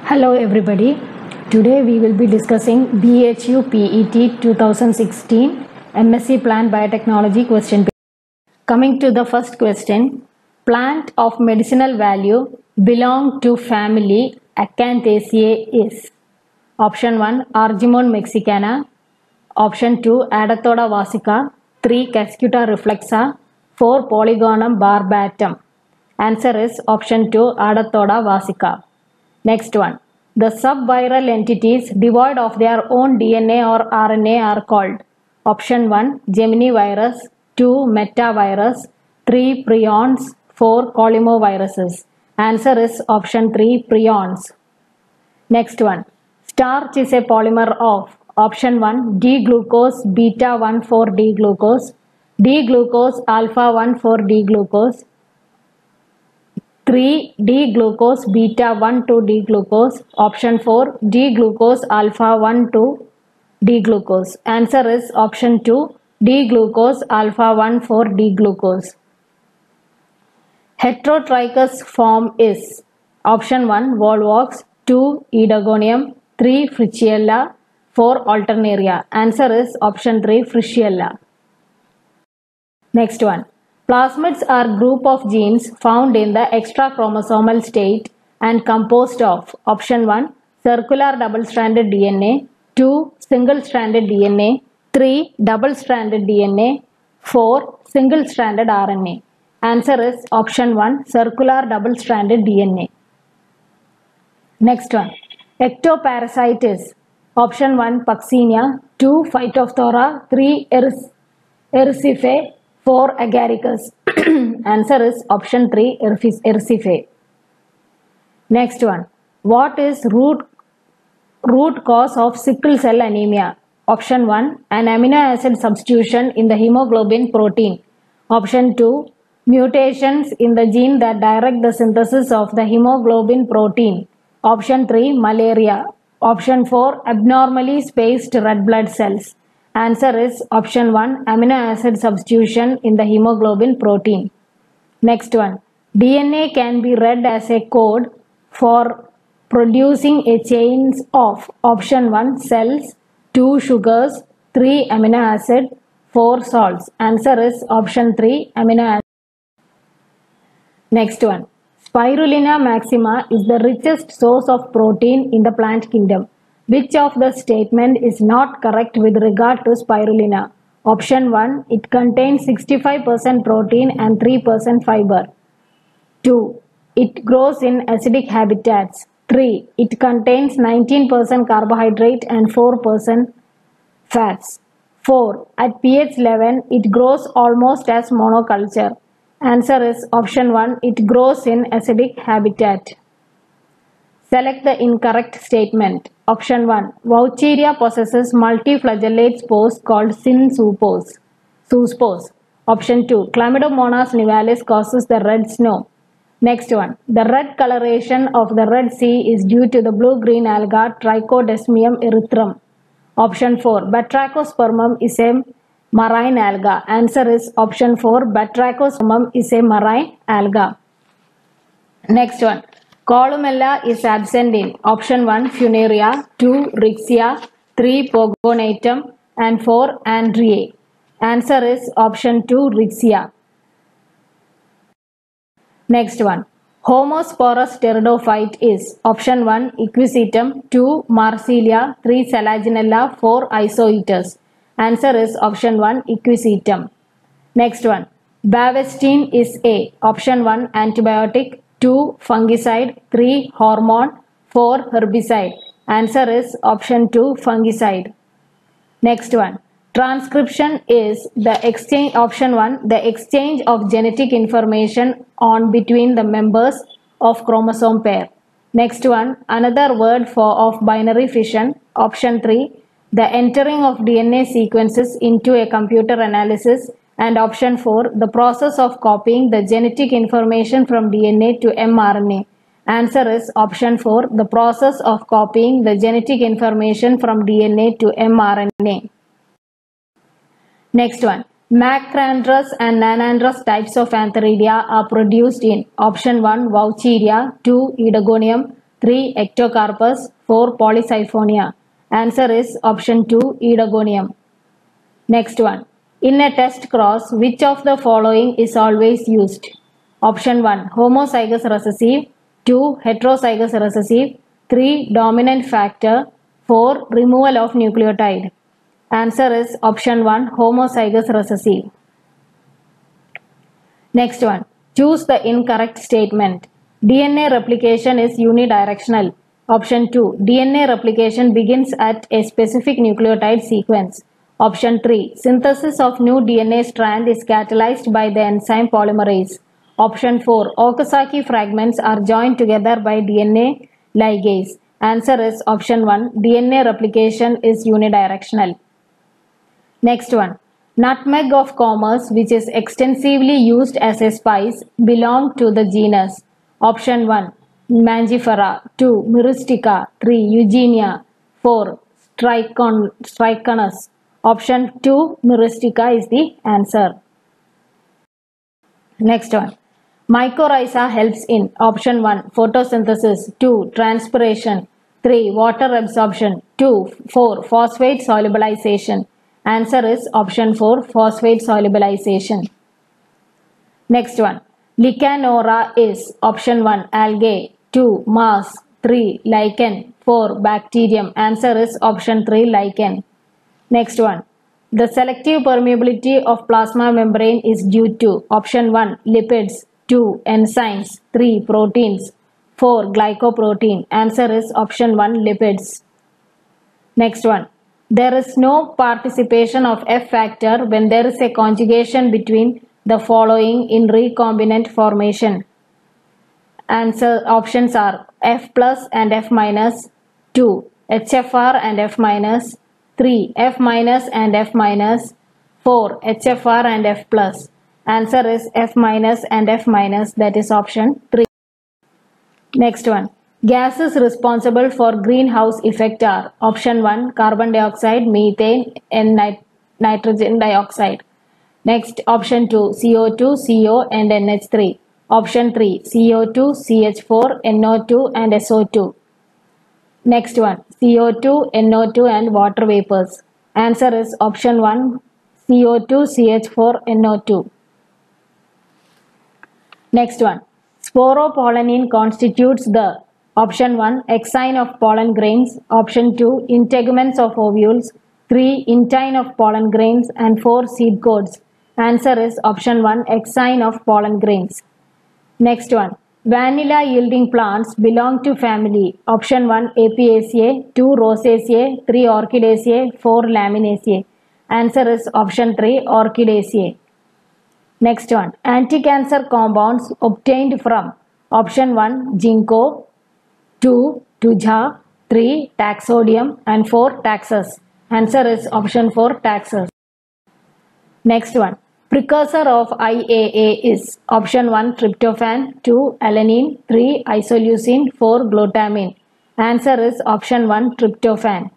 Hello everybody. Today we will be discussing BHU PET 2016 MSc Plant Biotechnology question paper. Coming to the first question, plant of medicinal value belong to family Acanthaceae is option 1 Argemone mexicana, option 2 Adathoda vasica, 3 Cascuta reflexa, 4 Polygonum barbatum. Answer is option 2 Adathoda vasica. Next one. The subviral entities devoid of their own DNA or RNA are called option 1 Gemini virus, 2 metavirus, 3 prions, 4 colimoviruses. Answer is option 3 prions. Next one. Starch is a polymer of option 1 D-glucose beta 1,4 D-glucose, D-glucose alpha 1,4 D-glucose, 3 D-glucose beta 1,2 D-glucose, option 4 D-glucose alpha 1,2 D-glucose. Answer is option 2 D-glucose alpha 1,4 D-glucose. Heterotrichous form is option 1 Volvox, 2 Edagonium, 3 Frichiella, 4 Alternaria. Answer is option 3 Frichiella. Next one. Plasmids are group of genes found in the extrachromosomal state and composed of option 1 circular double-stranded DNA, 2 single-stranded DNA, 3 double-stranded DNA, 4 single-stranded RNA. Answer is option 1 circular double-stranded DNA. Next one. Ectoparasite is option 1 Puccinia, 2 Phytophthora, 3 Erysife, 4 Agaricus. Answer is option 3 Erysife. Next one. What is root cause of sickle cell anemia? Option 1 an amino acid substitution in the hemoglobin protein. Option 2 mutations in the gene that direct the synthesis of the hemoglobin protein. Option 3 malaria. Option 4 abnormally spaced red blood cells. Answer is option 1 amino acid substitution in the hemoglobin protein. Next one. DNA can be read as a code for producing a chain of option 1 cells, 2 sugars, 3 amino acid, 4 salts. Answer is option 3 amino acid. Next one. Spirulina maxima is the richest source of protein in the plant kingdom. Which of the statement is not correct with regard to spirulina? Option 1. It contains 65% protein and 3% fiber. 2. It grows in acidic habitats. 3. It contains 19% carbohydrate and 4% fats. 4. At pH 11, it grows almost as monoculture. Answer is option 1. It grows in acidic habitat. Select the incorrect statement. Option 1. Vaucheria possesses multiflagellate spores called zoospores. Option 2. Chlamydomonas nivalis causes the red snow. Next one. The red coloration of the Red Sea is due to the blue-green alga Trichodesmium erythrum. Option 4. Batrachospermum is a marine alga. Answer is option 4. Batrachospermum is a marine alga. Next one. Columella is absent in option 1 Funaria, 2 Rixia, 3 Pogonatum and 4 Andreae. Answer is option 2 Rixia. Next one. Homosporous pteridophyte is option 1 Equisetum, 2 Marsilia, 3 Selaginella, 4 Isoetus. Answer is option 1 Equisetum. Next one. Bavestine is a option 1 antibiotic, 2 fungicide, 3 hormone, 4 herbicide. Answer is option 2 fungicide. Next one. Transcription is the exchange, option 1, the exchange of genetic information on between the members of chromosome pair. Next one. Another word for of binary fission. Option 3, the entering of DNA sequences into a computer analysis. And option 4, the process of copying the genetic information from DNA to mRNA. Answer is option 4, the process of copying the genetic information from DNA to mRNA. Next one. Macrandrous and Nanandrous types of Antheridia are produced in option 1 Vaucheria, 2 Edagonium, 3. Ectocarpus, 4. Polysiphonia. Answer is option 2. Edagonium. Next one. In a test cross, which of the following is always used? Option 1. Homozygous recessive. 2. Heterozygous recessive. 3. Dominant factor. 4. Removal of nucleotide. Answer is option 1. Homozygous recessive. Next one. Choose the incorrect statement. DNA replication is unidirectional. Option 2. DNA replication begins at a specific nucleotide sequence. Option 3. Synthesis of new DNA strand is catalyzed by the enzyme polymerase. Option 4. Okazaki fragments are joined together by DNA ligase. Answer is option 1. DNA replication is unidirectional. Next one. Nutmeg of commerce, which is extensively used as a spice, belong to the genus. Option 1. Mangifera. 2. Myristica. 3. Eugenia. 4. Strychnus. Option 2. Myristica is the answer. Next one. Mycorrhiza helps in option 1. Photosynthesis. 2. Transpiration. 3. Water absorption. 4. Phosphate solubilization. Answer is option 4. Phosphate solubilization. Next one. Licanora is option 1. Algae. 2. Moss. 3. Lichen. 4. Bacterium. Answer is option 3. Lichen. Next one. The selective permeability of plasma membrane is due to option 1. Lipids. 2. Enzymes. 3. Proteins. 4. Glycoprotein. Answer is option 1. Lipids. Next one. There is no participation of F factor when there is a conjugation between the following in recombinant formation. Answer options are F plus and F minus, 2. HFR and F minus, 3. F minus and F minus, 4. HFR and F plus. Answer is F minus and F minus, that is option 3. Next one. Gases responsible for greenhouse effect are option 1. Carbon dioxide, methane and nitrogen dioxide. Next option 2. CO2, CO and NH3. Option 3. CO2, CH4, NO2 and SO2. Next one. CO2, NO2 and water vapors. Answer is option 1. CO2, CH4, NO2. Next one. Sporopollenin constitutes the option 1. Exine of pollen grains. Option 2. Integuments of ovules. 3. Intine of pollen grains. And 4. Seed codes. Answer is option 1. Exine of pollen grains. Next one. Vanilla yielding plants belong to family. Option 1. Apiaceae. 2. Rosaceae. 3. Orchidaceae. 4. Laminaceae. Answer is option 3. Orchidaceae. Next one. Anti-cancer compounds obtained from option 1. Ginkgo. 2. Tuja. 3. Taxodium. And 4. Taxus. Answer is option 4. Taxus. Next one. Precursor of IAA is option 1. Tryptophan. 2. Alanine. 3. Isoleucine. 4. Glutamine. Answer is option 1. Tryptophan.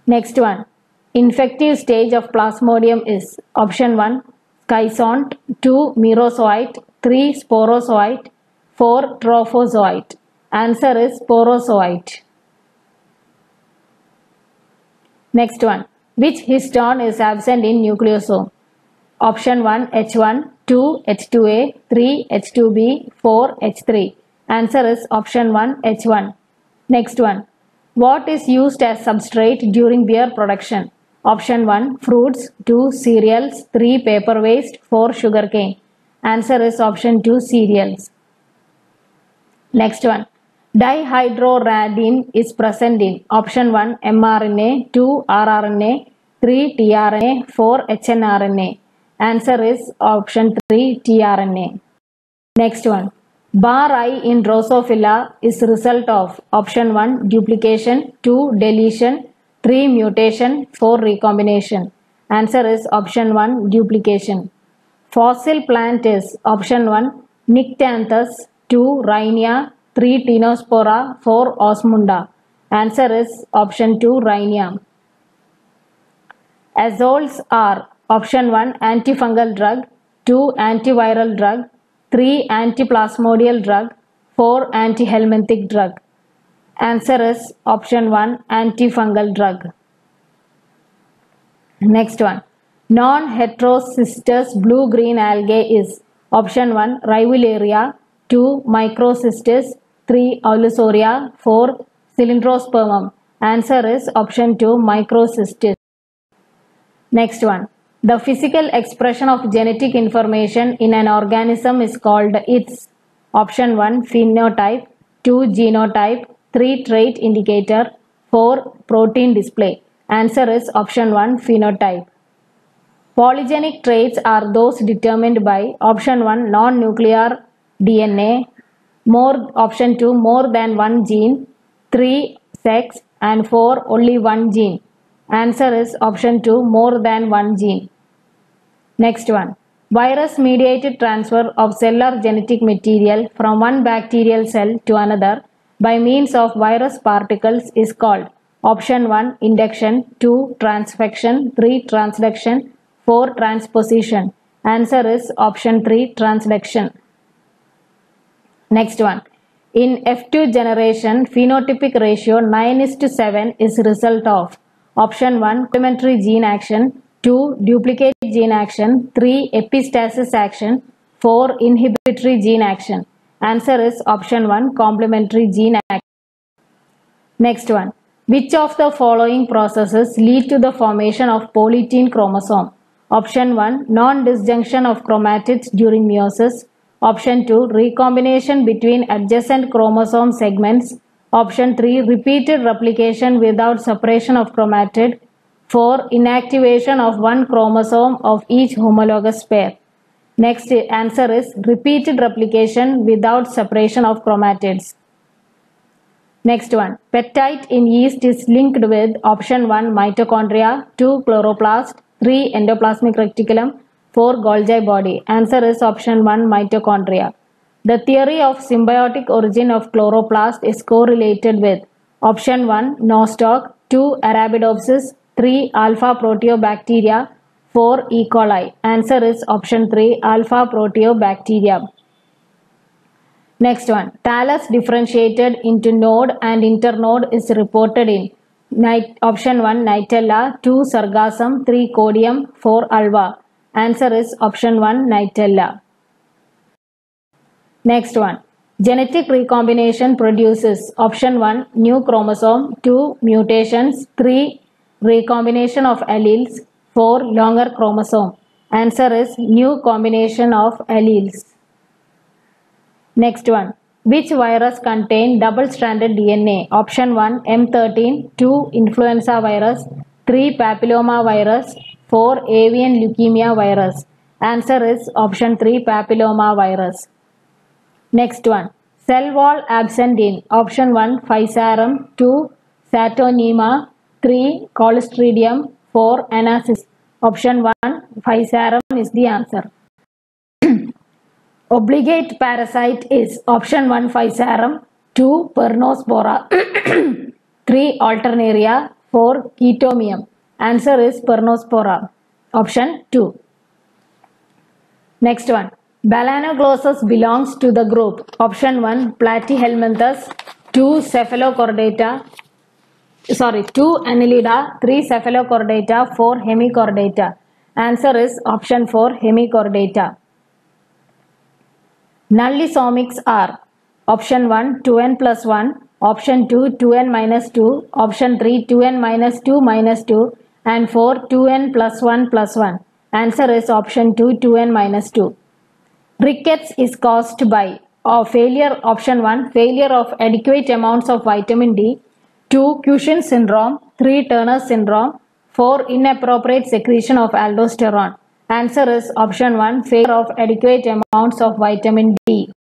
Next one. Infective stage of Plasmodium is option 1. Schizont. 2. Merozoite. 3. Sporozoite. 4. Trophozoite. Answer is sporozoite. Next one. Which histone is absent in nucleosome? Option 1. H1. 2. H2A. 3. H2B. 4. H3. Answer is option 1. H1. Next one. What is used as substrate during beer production? Option 1. Fruits. 2. Cereals. 3. Paper waste. 4. Sugarcane. Answer is option 2. Cereals. Next one. Dihydroradine is present in option 1. mRNA. 2. rRNA. 3. tRNA. 4. hnRNA. Answer is option 3. tRNA. Next one. Bar I in Drosophila is result of option 1. Duplication. 2. Deletion. 3. Mutation. 4. Recombination. Answer is option 1. Duplication. Fossil plant is option 1. Nyctanthus. 2. Rhinia. 3. Tinospora. 4. Osmunda. Answer is option 2. Rhinia. Azoles are option 1. Antifungal drug. 2. Antiviral drug. 3. Antiplasmodial drug. 4. Antihelminthic drug. Answer is option 1, antifungal drug. Next one. Non-heterocystous blue-green algae is option 1, Rivularia, 2, Microcystis, 3, Aulussoria, 4, Cylindrospermum. Answer is option 2, Microcystis. Next one. The physical expression of genetic information in an organism is called its option 1, phenotype, 2, genotype, 3, trait indicator, 4, protein display. Answer is option 1, phenotype. Polygenic traits are those determined by option 1, non-nuclear DNA, option 2, more than one gene, 3, sex, and 4, only one gene. Answer is option 2, more than one gene. Next one. Virus-mediated transfer of cellular genetic material from one bacterial cell to another by means of virus particles is called option 1, induction, 2, transfection, 3, transduction, 4, transposition. Answer is option 3, transduction. Next one. In F2 generation, phenotypic ratio 9:7 is result of option 1, complementary gene action, 2, duplicate gene action, 3, epistasis action, 4, inhibitory gene action. Answer is option 1, complementary gene action. Next one. Which of the following processes lead to the formation of polytene chromosome? Option 1, non-disjunction of chromatids during meiosis. Option 2, recombination between adjacent chromosome segments. Option 3, repeated replication without separation of chromatid. 4, inactivation of one chromosome of each homologous pair. Next answer is repeated replication without separation of chromatids. Next one. Peptide in yeast is linked with option 1, mitochondria, 2, chloroplast, 3, endoplasmic reticulum, 4, Golgi body. Answer is option 1, mitochondria. The theory of symbiotic origin of chloroplast is correlated with option 1, nostoc, 2, Arabidopsis, 3, alpha proteobacteria, 4, E. coli. Answer is option 3, alpha proteobacteria. Next one. Thallus differentiated into node and internode is reported in option 1, Nightella, 2, Sargassum, 3, Codium, 4, Alva. Answer is option 1, Nightella. Next one. Genetic recombination produces option 1, new chromosome, 2, mutations, 3, recombination of alleles, 4, longer chromosome. Answer is new combination of alleles. Next one. Which virus contain double-stranded DNA? Option 1, M13, 2, influenza virus, 3, papilloma virus, 4, avian leukemia virus. Answer is option 3, papilloma virus. Next one. Cell wall absent in option 1, Physarum, 2, Satonema, 3, Clostridium, 4, Anasis. Option 1, Physarum is the answer. Obligate parasite is option 1, Physarum, 2, Pernospora, 3, Alternaria, 4, Chaetomium. Answer is Pernospora. Option 2. Next one. Balanoglossus belongs to the group. Option 1, Platyhelminthes, 2, Cephalochordata, 2, Annelida, 3, Cephalochordata, 4, Hemichordata. Answer is option 4, Hemichordata. Nullisomics are option 1, 2n plus 1, option 2, 2n minus 2, option 3, 2n minus 2 minus 2, and 4, 2n plus 1 plus 1. Answer is option 2, 2n minus 2. Rickets is caused by failure, option 1, failure of adequate amounts of vitamin D, 2, Cushing's syndrome, 3, Turner syndrome, 4, inappropriate secretion of aldosterone. Answer is option 1, failure of adequate amounts of vitamin D.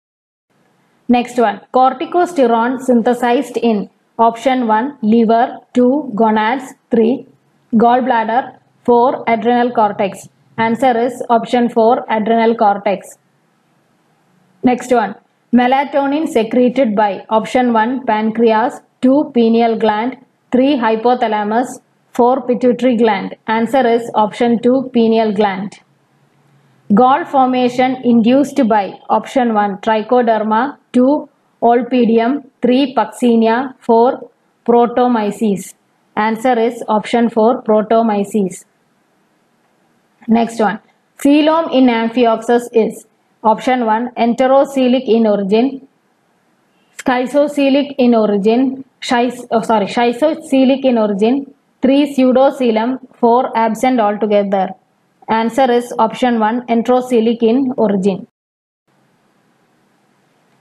Next one. Corticosterone synthesized in option 1, liver, 2, gonads, 3, gallbladder, 4, adrenal cortex. Answer is option 4, adrenal cortex. Next one. Melatonin secreted by option 1, pancreas, 2, pineal gland, 3, hypothalamus, 4, pituitary gland. Answer is option 2, pineal gland. Gall formation induced by option 1, trichoderma, 2, Olpidium, 3 Puccinia, 4 Protomyces. Answer is option 4 Protomyces. Next one. Coelom in Amphioxus is option 1 enterocoelic in origin, schizocelic in origin, schizocelic in origin, 3 pseudocoelom, 4 absent altogether. Answer is option 1 enterocoelic in origin.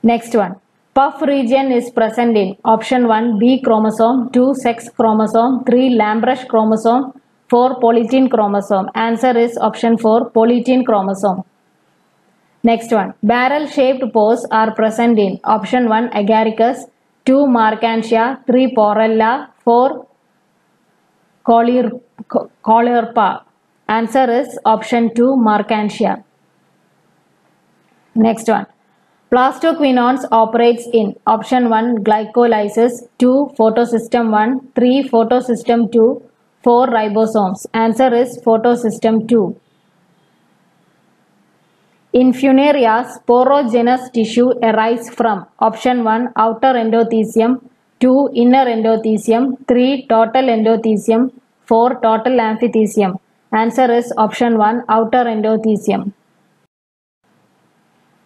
Next one. Puff region is present in option 1 B chromosome, 2 sex chromosome, 3 Lambrusch chromosome, 4 polytene chromosome. Answer is option 4 polytene chromosome. Next one. Barrel shaped pores are present in option 1 Agaricus, 2 Marchantia, 3 Porella, 4 Caulerpa. Answer is option 2 Marchantia. Next one. Plastoquinons operates in option 1 glycolysis, 2 photosystem 1, 3 photosystem 2, 4 ribosomes. Answer is photosystem 2. In Funaria, sporogenous tissue arises from option 1 outer endothelium, 2 inner endothelium, 3 total endothelium, 4 total amphithelium. Answer is option 1 outer endothelium.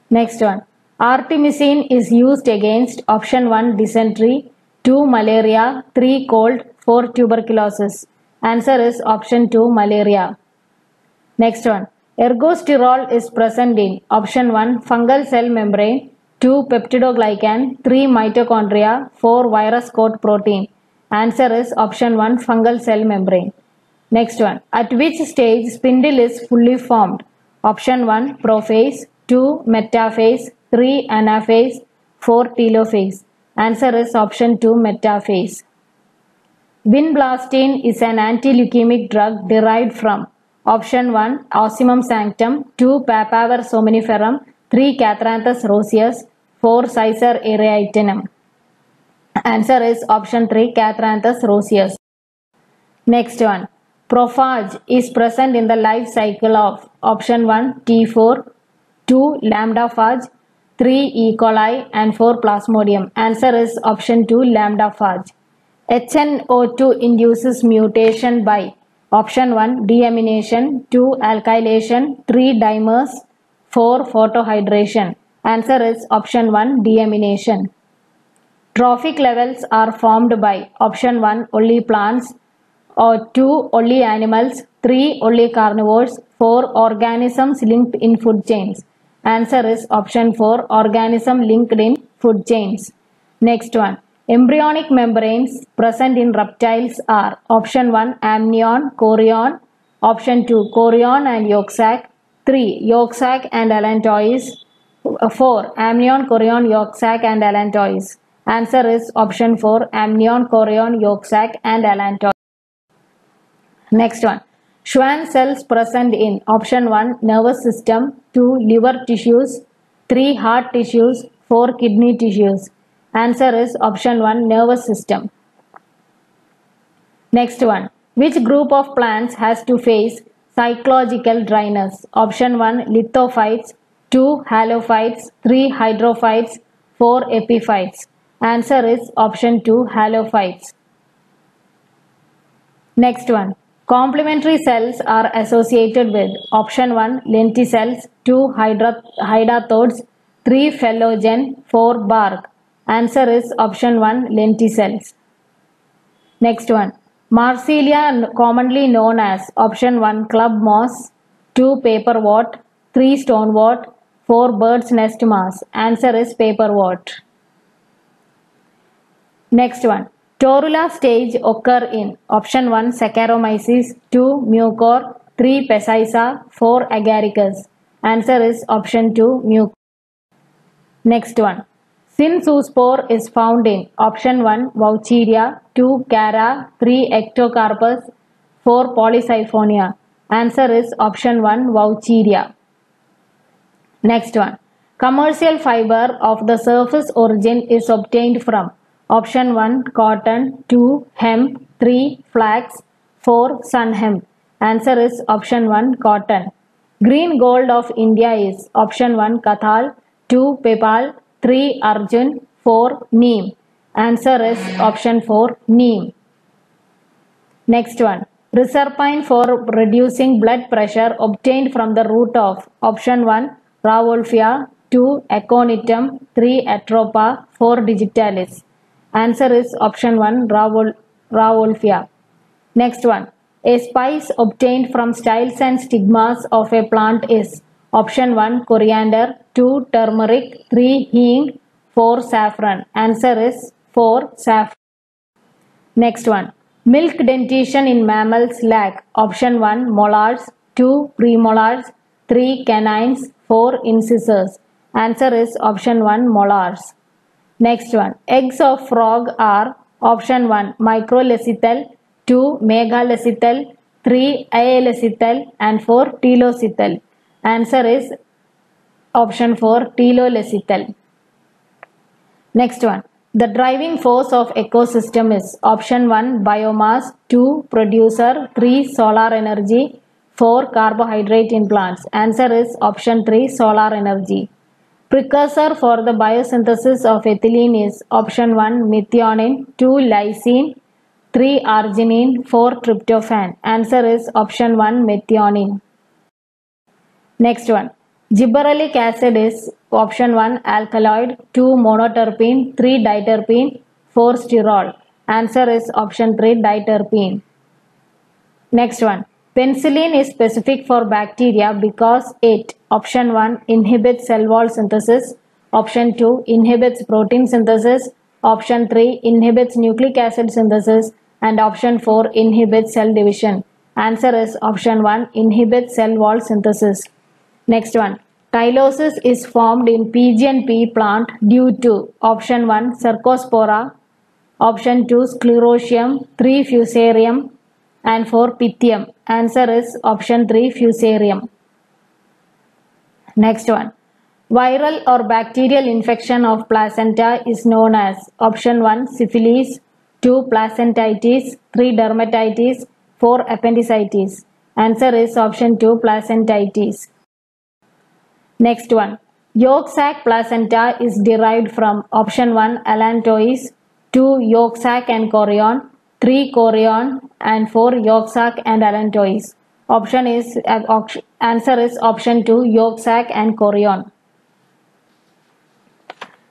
Next one. Artemisinin is used against option 1 dysentery, 2 malaria, 3 cold, 4 tuberculosis. Answer is option 2 malaria. Next one. Ergosterol is present in option 1 fungal cell membrane, 2 peptidoglycan, 3 mitochondria, 4 virus coat protein. Answer is option 1 fungal cell membrane. Next one. At which stage spindle is fully formed? Option 1 prophase, 2 metaphase, 3 anaphase, 4 telophase. Answer is option 2 metaphase. Vinblastine is an anti-leukemic drug derived from option 1 Ocimum sanctum, 2 Papaver somniferum, 3 Catranthus roseus, 4 Cicer aereatinum. Answer is option 3 Catranthus roseus. Next one. Prophage is present in the life cycle of option 1 T4, 2 lambdaphage, 3 E. coli and 4 plasmodium. Answer is option 2 lambdaphage. HNO2 induces mutation by option 1 deamination, 2 alkylation, 3 dimers, 4 photohydration. Answer is option 1 deamination. Trophic levels are formed by option 1 only plants, or 2 only animals, 3 only carnivores, 4 organisms linked in food chains. Answer is option 4 organism linked in food chains. Next one. Embryonic membranes present in reptiles are option 1 amnion, chorion, option 2 chorion and yolk sac, 3 yolk sac and allantois, 4 amnion, chorion, yolk sac and allantois. Answer is option 4 amnion, chorion, yolk sac and allantois. Next one. Schwann cells present in option 1 nervous system, 2 liver tissues, 3 heart tissues, 4 kidney tissues. Answer is option 1 nervous system. Next one. Which group of plants has to face cyclogical dryness? Option 1 lithophytes, 2 halophytes, 3 hydrophytes, 4 epiphytes. Answer is option 2 halophytes. Next one. Complementary cells are associated with option 1 lenticels, 2 hydathodes, 3 phellogen, 4 bark. Answer is option 1 lenticels. Next one. Marsilia commonly known as option 1 club moss, 2 paperwort, 3 stonewort, 4 bird's nest moss. Answer is paperwort. Next one. Torula stage occur in option 1 Saccharomyces, 2 Mucor, 3 Precisa, 4 Agaricus. Answer is option 2 Mucor. Next one. Synzoospore is found in option 1 Vaucheria, 2 Cara, 3 Ectocarpus, 4 Polysiphonia. Answer is option 1 Vaucheria. Next one. Commercial fiber of the surface origin is obtained from option 1 cotton, 2 hemp, 3 flax, 4 sun hemp. Answer is option 1 cotton. Green gold of India is option 1 Kathal, 2 Pepal, 3 Arjun, 4. Neem. Answer is option 4. Neem. Next one. Reserpine for reducing blood pressure obtained from the root of option 1. Rauwolfia, 2. Aconitum, 3. Atropa, 4. Digitalis. Answer is option 1. Rauwolfia. Next one. A spice obtained from styles and stigmas of a plant is option 1. Coriander, 2. Turmeric, 3. Hing, 4. Saffron. Answer is 4. Saffron. Next one. Milk dentition in mammals lack option 1. Molars, 2. Premolars, 3. Canines, 4. Incisors. Answer is option 1. Molars. Next one. Eggs of frog are option 1. Microlecithal, 2. Megalecithal, 3. Alecithal, and 4. Telocithal. Answer is option 4. Telolethal. Next one. The driving force of ecosystem is option 1. Biomass, 2. Producer, 3. Solar energy, 4. Carbohydrate in plants. Answer is option 3. Solar energy. Precursor for the biosynthesis of ethylene is option 1. Methionine, 2. Lysine, 3. Arginine, 4. Tryptophan. Answer is option 1. Methionine. Next one. Gibberellic acid is option 1. Alkaloid, 2. Monoterpene, 3. Diterpene, 4. Sterol. Answer is option 3. Diterpene. Next one. Penicillin is specific for bacteria because it option 1. Inhibits cell wall synthesis, option 2. Inhibits protein synthesis, option 3. Inhibits nucleic acid synthesis, and option 4. Inhibits cell division. Answer is option 1. Inhibits cell wall synthesis. Next one. Chylosis is formed in pigeon pea plant due to option 1. Cercospora, option 2. Sclerotium, 3. Fusarium, and 4. Pythium. Answer is option 3. Fusarium. Next one. Viral or bacterial infection of placenta is known as option 1. Syphilis, 2. Placentitis, 3. Dermatitis, 4. Appendicitis. Answer is option 2. Placentitis. Next one. Yolk sac placenta is derived from option 1. Allantois, 2. Yolk sac and chorion, 3. Chorion, and 4. Yolk sac and allantois. Answer is option 2. Yolk sac and chorion.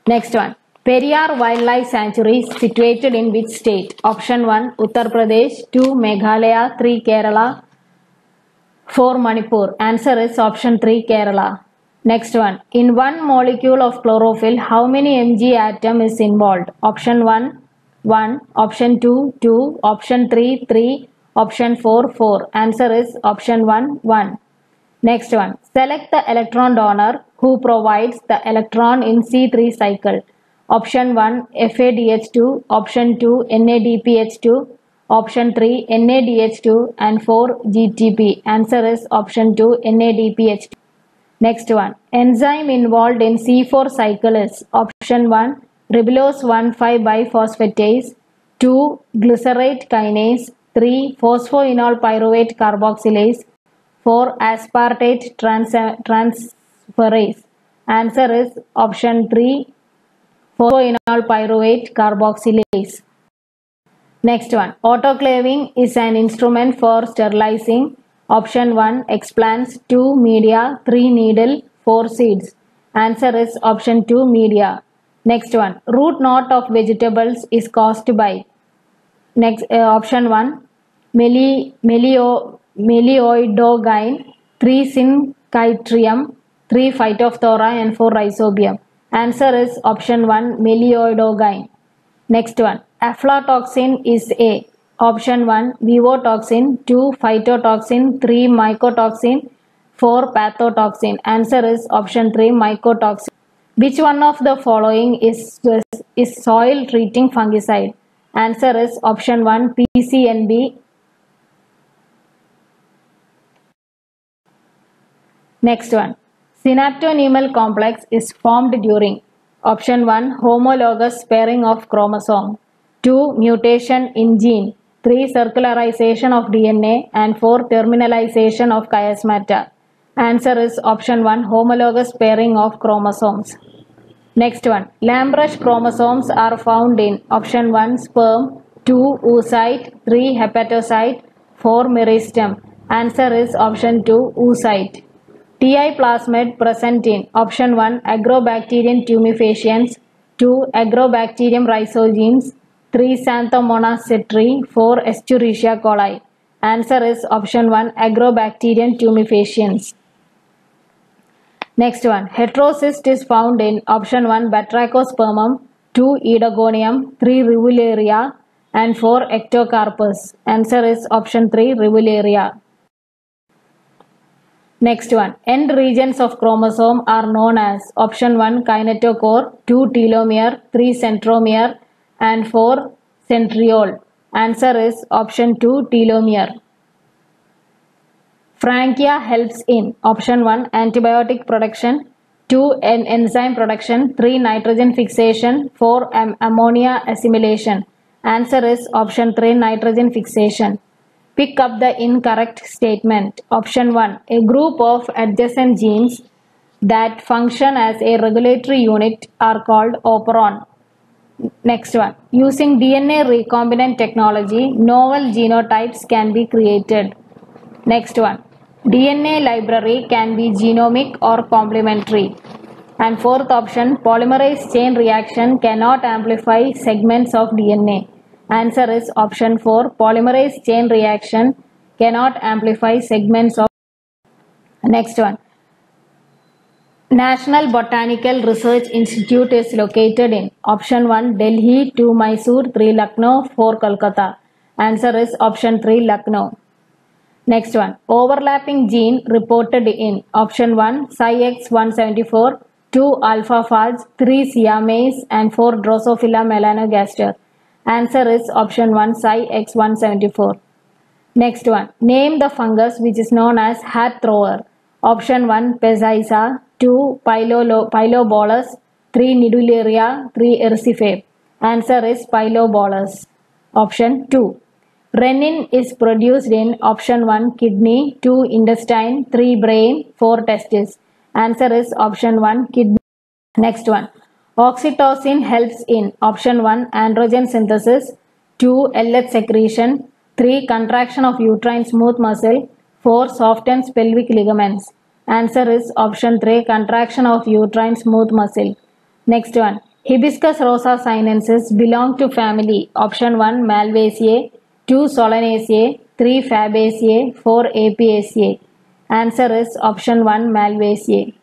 Next one. Periyar Wildlife Sanctuary is situated in which state? Option 1. Uttar Pradesh, 2. Meghalaya, 3. Kerala, 4. Manipur. Answer is option 3. Kerala. Next one. In one molecule of chlorophyll, how many Mg atom is involved? Option 1. 1. Option 2. 2. Option 3. 3. Option 4. 4. Answer is option 1. 1. Next one. Select the electron donor who provides the electron in C3 cycle. Option 1. FADH2. Option 2. NADPH2. Option 3. NADH2, and 4. GTP. Answer is option 2. NADPH2. Next one. Enzyme involved in C4 cycle is option 1. Ribulose 1,5-biphosphatase, 2. Glycerate kinase, 3. Phosphoenol pyruvate carboxylase, 4. Aspartate transferase. Answer is option 3. Phosphoenol pyruvate carboxylase. Next one. Autoclaving is an instrument for sterilizing. Option 1. Explants, 2. Media, 3. Needle, 4. Seeds. Answer is option 2. Media. Next one. Root knot of vegetables is caused by option 1. Melioidogyne, 3. Syncytium, 3. Phytophthora, and 4. Rhizobium. Answer is option 1. Melioidogyne. Next one. Aflatoxin is a option 1. Vivotoxin, 2. Phytotoxin, 3. Mycotoxin, 4. Pathotoxin. Answer is option 3. Mycotoxin. Which one of the following is soil treating fungicide? Answer is option 1. PCNB. Next one. Synaptonemal complex is formed during option 1. Homologous pairing of chromosome, 2. Mutation in gene, 3. Circularization of DNA, and 4. Terminalization of chiasmata. Answer is option 1. Homologous pairing of chromosomes. Next one. Lamb-Rush chromosomes are found in option 1 sperm, 2 oocyte, 3 hepatocyte, 4 meristem. Answer is option 2 oocyte. TI plasmid present in option 1 Agrobacterium tumefaciens, 2 Agrobacterium rhizogenes, 3 Xanthomonas cetri, 4 Escherichia coli. Answer is option 1 Agrobacterium tumefaciens. Next one. Heterocyst is found in option 1 Batrachospermum, 2 Oedogonium, 3 Rivularia and 4 Ectocarpus. Answer is option 3 Rivularia. Next one. End regions of chromosome are known as option 1 kinetochore, 2 telomere, 3 centromere and 4 centriole. Answer is option 2 telomere. Frankia helps in option 1 antibiotic production, 2 enzyme production, 3 nitrogen fixation, 4 ammonia assimilation. Answer is option 3 nitrogen fixation. Pick up the incorrect statement. Option 1. A group of adjacent genes that function as a regulatory unit are called operon. Next one. Using DNA recombinant technology, novel genotypes can be created. Next one. DNA library can be genomic or complementary. And fourth option, polymerase chain reaction cannot amplify segments of DNA. Answer is option 4, polymerase chain reaction cannot amplify segments of. Next one. National Botanical Research Institute is located in option 1 Delhi, 2 Mysore, 3 Lucknow, 4 Kolkata. Answer is option 3 Lucknow. Next one. Overlapping gene reported in option 1 Psi-X174, 2 alpha-Phage, 3 siamase and 4 Drosophila melanogaster. Answer is option 1 Psi-X174. Next one. Name the fungus which is known as hat thrower. Option 1 Pezisa, 2 Pylobolus, 3 Nidularia, 3 Ersife. Answer is Pylobolus. Option 2. Renin is produced in option 1 kidney, 2 intestine, 3 brain, 4 testes. Answer is option 1 kidney. Next one. Oxytocin helps in option 1 androgen synthesis, 2 LH secretion, 3 contraction of uterine smooth muscle, 4 softens pelvic ligaments. Answer is option 3 contraction of uterine smooth muscle. Next one. Hibiscus rosa sinensis belong to family option 1 Malvaceae, 2 Solanaceae, 3 Fabaceae, 4 Apiaceae. Answer is option 1 Malvaceae.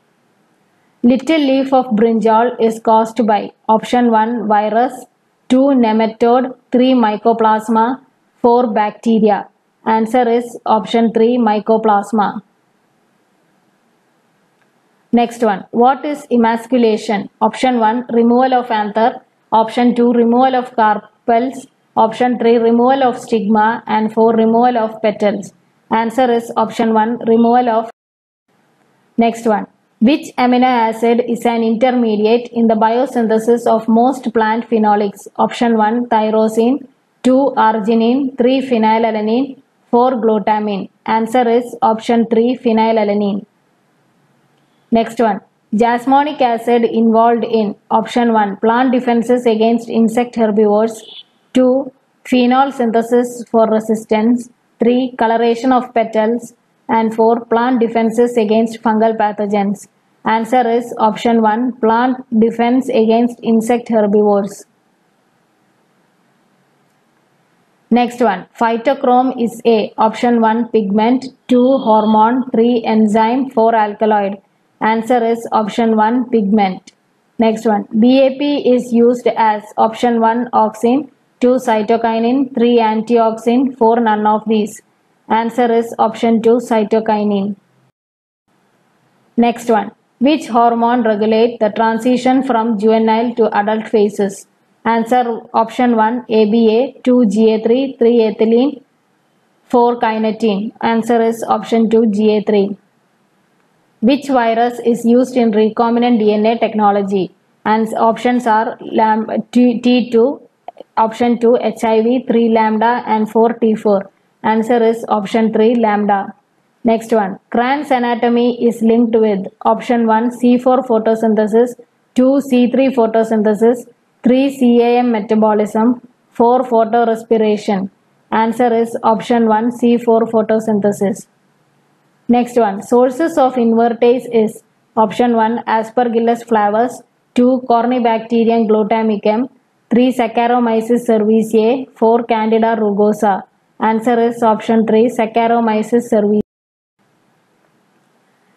Little leaf of brinjal is caused by option 1 virus, 2 nematode, 3 mycoplasma, 4 bacteria. Answer is option 3 mycoplasma. Next one. What is emasculation? Option 1 removal of anther, option 2 removal of carpels, option 3 removal of stigma and 4 removal of petals. Answer is option 1 removal of. Next one. Which amino acid is an intermediate in the biosynthesis of most plant phenolics? Option 1 tyrosine, 2 arginine, 3 phenylalanine, 4 glutamine. Answer is option 3 phenylalanine. Next one. Jasmonic acid involved in option 1 plant defenses against insect herbivores, 2 phenol synthesis for resistance, 3 coloration of petals and 4 plant defenses against fungal pathogens. Answer is option 1 plant defense against insect herbivores. Next one. Phytochrome is a option 1 pigment, 2 hormone, 3 enzyme, 4 alkaloid. Answer is option 1 pigment. Next one. BAP is used as option 1 auxin, 2 cytokinin, 3 antioxin, 4 none of these. Answer is option 2 cytokinin. Next one. Which hormone regulates the transition from juvenile to adult phases? Answer option 1 ABA, 2 GA3, 3 ethylene, 4 kinetin. Answer is option 2 GA3. Which virus is used in recombinant DNA technology? And options are T2, option 2 HIV, 3 lambda and 4 T4. Answer is option 3 lambda. Next one. Cran's anatomy is linked with option 1 C4 photosynthesis, 2. C3 photosynthesis, 3. CAM metabolism, 4. Photorespiration. Answer is option 1 C4 photosynthesis. Next one, sources of invertase is option 1 Aspergillus flavus, 2 Corynebacterium glutamicum, 3 Saccharomyces cerevisiae, 4 Candida rugosa. Answer is option 3 Saccharomyces cerevisiae.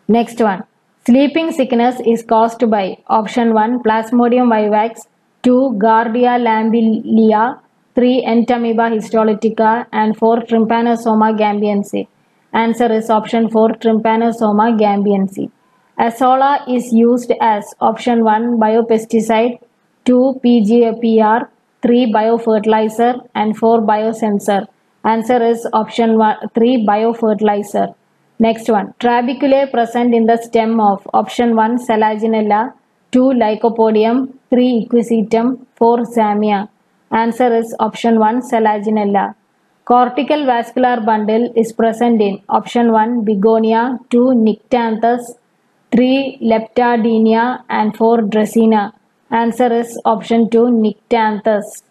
Next one, sleeping sickness is caused by option 1 Plasmodium vivax, 2 Giardia lambelia, 3 Entamoeba histolytica, and 4 Trypanosoma gambiense. Answer is option 4 Trypanosoma gambiense. Azolla is used as option 1 biopesticide, 2 PGPR, 3 biofertilizer, and 4 biosensor. Answer is option 3 biofertilizer. Next one, trabeculae present in the stem of option 1 Selaginella, 2 Lycopodium, 3 Equisetum, 4 Zamia. Answer is option 1 Selaginella. Cortical vascular bundle is present in option 1 Begonia, 2 Nyctanthus, 3 Leptadenia, and 4 Dracaena. Answer is option 2 Nyctanthus.